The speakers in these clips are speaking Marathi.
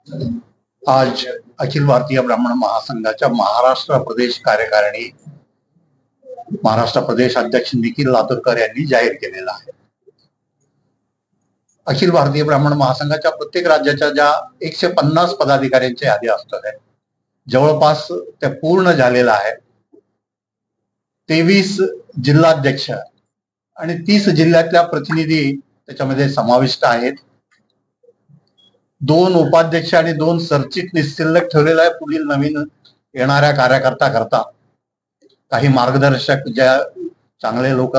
आज अखिल भारतीय ब्राह्मण महासंघाच्या महाराष्ट्र प्रदेश कार्यकारिणी महाराष्ट्र प्रदेश अध्यक्ष निखिल लातूरकर यांनी जाहीर केलेला आहे. अखिल भारतीय ब्राह्मण महासंघाच्या प्रत्येक राज्याच्या ज्या 150 पदाधिकाऱ्यांच्या यादी असतात जवळपास त्या पूर्ण झालेला आहे. 23 जिल्हाध्यक्ष आणि 30 जिल्ह्यातल्या प्रतिनिधी त्याच्यामध्ये समाविष्ट आहेत. 2 उपाध्यक्ष आणि 2 सरचिटणीस शिल्लक ठेवलेला आहे पुढील नवीन येणाऱ्या कार्यकर्ता करता. काही मार्गदर्शक ज्या चांगले लोक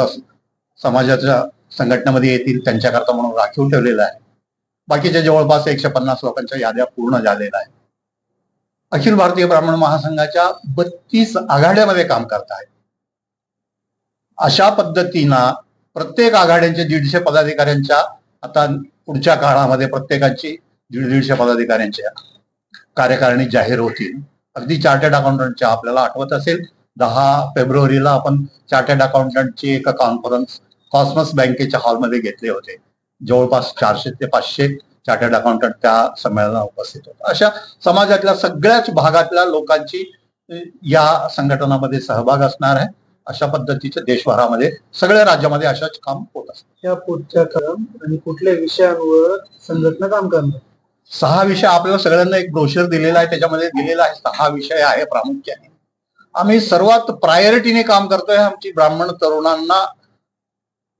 समाजाच्या संघटनेमध्ये येतील त्यांच्याकरता म्हणून राखीव ठेवलेला आहे. बाकीच्या जवळपास 150 लोकांच्या याद्या पूर्ण झालेल्या आहेत. अखिल भारतीय ब्राह्मण महासंघाच्या 32 आघाड्यामध्ये काम करत आहेत. अशा पद्धतीनं प्रत्येक आघाड्यांच्या 150 पदाधिकाऱ्यांच्या आता पुढच्या काळामध्ये प्रत्येकाची 150 पदाधिकाऱ्यांच्या कार्यकारिणी जाहीर होतील. अगदी चार्टर्ड अकाउंटंटच्या आपल्याला आठवत असेल 10 फेब्रुवारीला आपण चार्टर्ड अकाउंटंटची एक कॉन्फरन्स कॉस्मस बँकेच्या हॉलमध्ये घेतले होते. जवळपास 400 ते 500 चार्टर्ड अकाउंटंट त्या संमेलनाला उपस्थित होते. अशा समाजातल्या सगळ्याच भागातल्या लोकांची या संघटनामध्ये सहभाग असणार आहे. अशा पद्धतीचे देशभरामध्ये सगळ्या राज्यामध्ये अशाच काम होत असतात. या पुढच्या काळात आणि कुठल्या विषयांवर संघटना काम करणार? 6 विषय आपल्याला सगळ्यांना एक ब्रोशर दिलेला आहे. त्याच्यामध्ये दिलेला आहे 6 विषय आहे प्रामुख्याने. आम्ही सर्वात प्रायोरिटीने काम करतोय आमची ब्राह्मण तरुणांना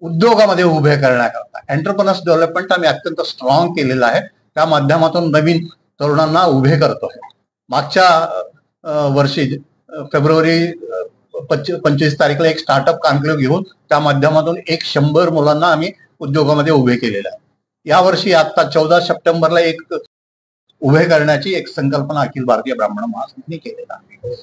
उद्योगामध्ये उभे करण्याकरता. एंटरप्रेन्योर्स डेव्हलपमेंट आम्ही अत्यंत स्ट्रॉंग केलेलं आहे. त्या माध्यमातून नवीन तरुणांना उभे करतोय. मागच्या वर्षी फेब्रुवारी 25 तारीखला एक स्टार्टअप कॉन्क्लेव्ह घेऊन त्या माध्यमातून 100 मुलांना आम्ही उद्योगामध्ये उभे केलेलं आहे. यावर्षी आता 14 सप्टेंबरला एक उभे करण्याची एक संकल्पना अखिल भारतीय ब्राह्मण महासंघाने केलेला आहे.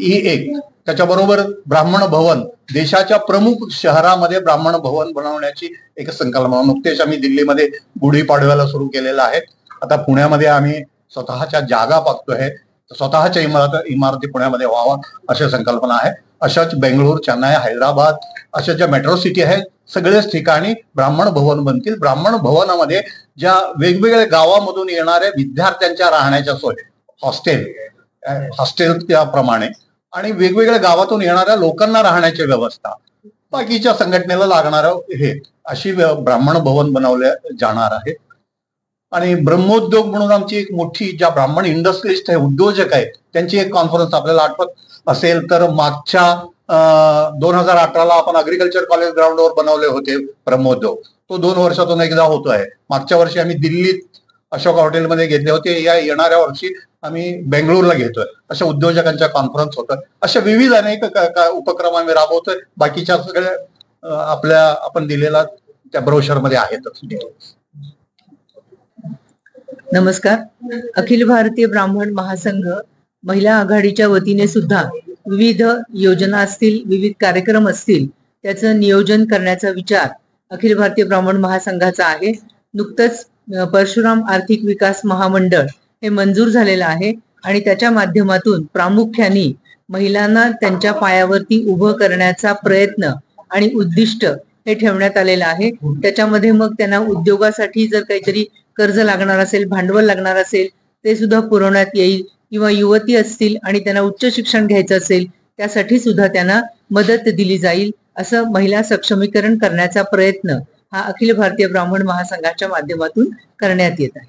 ही एक त्याच्याबरोबर ब्राह्मण भवन देशाच्या प्रमुख शहरामध्ये ब्राह्मण भवन बनवण्याची एक संकल्पना नुकतेच आम्ही दिल्लीमध्ये गुढीपाडव्याला सुरू केलेला आहे. आता पुण्यामध्ये आम्ही स्वतःच्या जागा पाहतोय. स्वतःच्या इमारती पुण्यामध्ये व्हावा अशी संकल्पना आहे. अशाच बेंगळूर, चेन्नई, हैदराबाद अशा ज्या मेट्रो सिटी आहेत सगळ्याच ठिकाणी ब्राह्मण भवन बनतील. ब्राह्मण भवनामध्ये ज्या वेगवेगळ्या गावामधून येणाऱ्या विद्यार्थ्यांच्या राहण्याच्या सोय हॉस्टेल त्याप्रमाणे आणि वेगवेगळ्या गावातून येणाऱ्या लोकांना राहण्याची व्यवस्था बाकीच्या संघटनेला लागणारं हे अशी ब्राह्मण भवन बनवले जाणार आहे. आणि ब्रह्मोद्योग म्हणून आमची एक मोठी ज्या ब्राह्मण इंडस्ट्रियलिस्ट आहे उद्योजक आहे त्यांची एक कॉन्फरन्स आपल्याला आठवत असेल तर मागच्या 2018ला आपण अग्रिकल्चर कॉलेज ग्राउंडवर बनवले होते ब्रह्मोद्योग. तो 2 वर्षातून एकदा होतोय. मागच्या वर्षी आम्ही दिल्लीत अशोक हॉटेलमध्ये घेतले होते. या येणाऱ्या वर्षी आम्ही बेंगळूरला घेतोय. अशा उद्योजकांच्या कॉन्फरन्स होतोय. अशा विविध अनेक उपक्रम आम्ही राबवतोय. बाकीच्या सगळ्या आपल्या आपण दिलेला त्या ब्रोशरमध्ये आहेतच. नमस्कार. अखिल भारतीय ब्राह्मण महासंघ महिला आघाडीच्या वतीने सुद्धा विविध योजना असतील, विविध कार्यक्रम असतील त्याचं नियोजन करण्याचा विचार अखिल भारतीय ब्राह्मण महासंघाचा आहे. नुकतंच परशुराम आर्थिक विकास महामंडळ हे मंजूर झालेलं आहे आणि त्याच्या माध्यमातून प्रामुख्याने महिलांना त्यांच्या पायावरती उभं करण्याचा प्रयत्न आणि उद्दिष्ट हे ठेवण्यात आलेलं आहे. त्याच्यामध्ये मग त्यांना उद्योगासाठी जर काहीतरी कर्ज लागणार असेल, भांडवल लागणार असेल ते सुद्धा पुरवण्यात येईल किंवा युवती असतील आणि त्यांना उच्च शिक्षण घ्यायचं असेल त्यासाठी सुद्धा त्यांना मदत दिली जाईल. असं महिला सक्षमीकरण करण्याचा प्रयत्न हा अखिल भारतीय ब्राह्मण महासंघाच्या माध्यमातून करण्यात येत आहे.